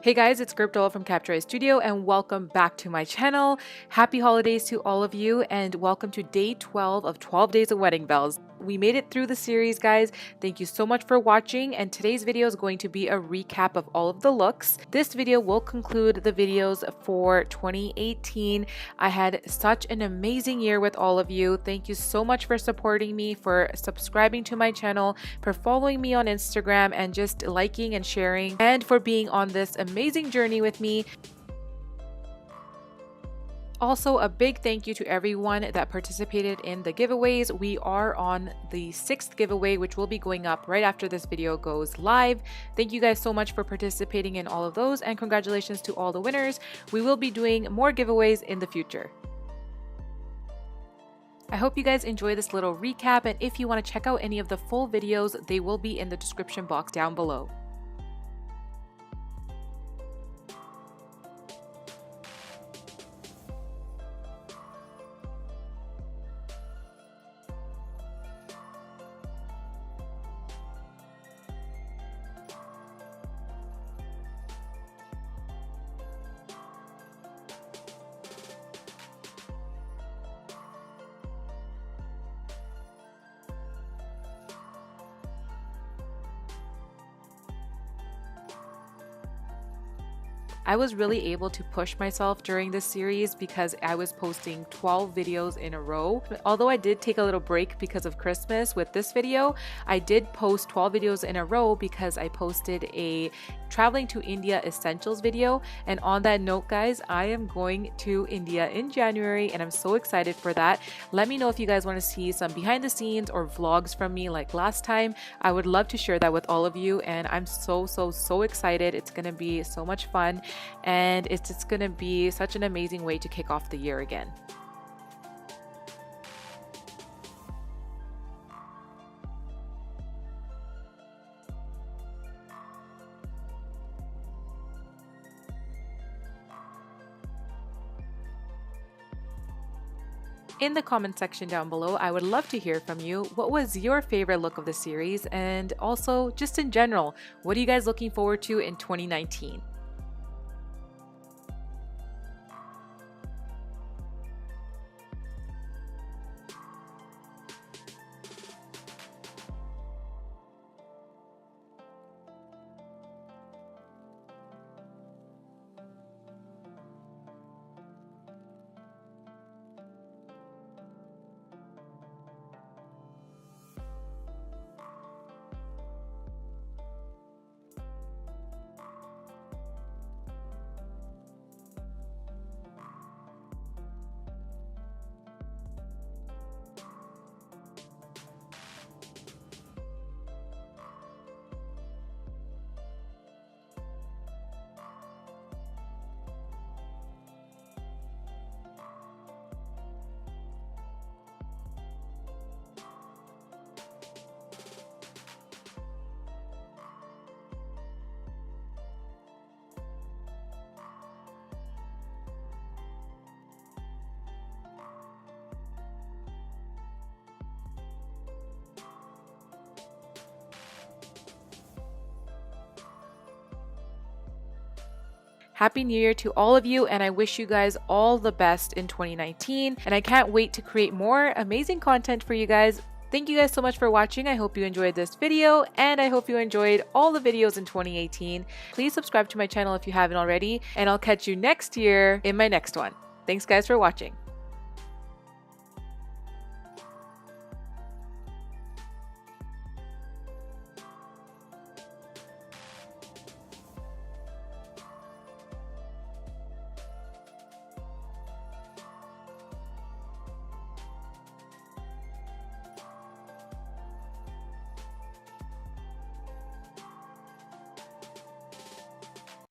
Hey guys, it's Gurp Dhaliwal from Captureyesstudio and welcome back to my channel. Happy holidays to all of you and welcome to day 12 of 12 days of wedding bells. We made it through the series, guys. Thank you so much for watching, and today's video is going to be a recap of all of the looks. This video will conclude the videos for 2018. I had such an amazing year with all of you. Thank you so much for supporting me, for subscribing to my channel, for following me on Instagram, and just liking and sharing, and for being on this amazing journey with me. Also, a big thank you to everyone that participated in the giveaways. We are on the 6th giveaway, which will be going up right after this video goes live. Thank you guys so much for participating in all of those, and congratulations to all the winners. We will be doing more giveaways in the future. I hope you guys enjoy this little recap, and if you want to check out any of the full videos, they will be in the description box down below. I was really able to push myself during this series because I was posting 12 videos in a row. Although I did take a little break because of Christmas with this video, I did post 12 videos in a row because I posted a traveling to India essentials video. And on that note, guys, I am going to India in January and I'm so excited for that. Let me know if you guys want to see some behind the scenes or vlogs from me like last time. I would love to share that with all of you, and I'm so excited. It's gonna be so much fun. And it's just going to be such an amazing way to kick off the year again. In the comment section down below, I would love to hear from you. What was your favorite look of the series? And also, just in general, what are you guys looking forward to in 2019? Happy New Year to all of you, and I wish you guys all the best in 2019, and I can't wait to create more amazing content for you guys. Thank you guys so much for watching. I hope you enjoyed this video, and I hope you enjoyed all the videos in 2018. Please subscribe to my channel if you haven't already, and I'll catch you next year in my next one. Thanks guys for watching.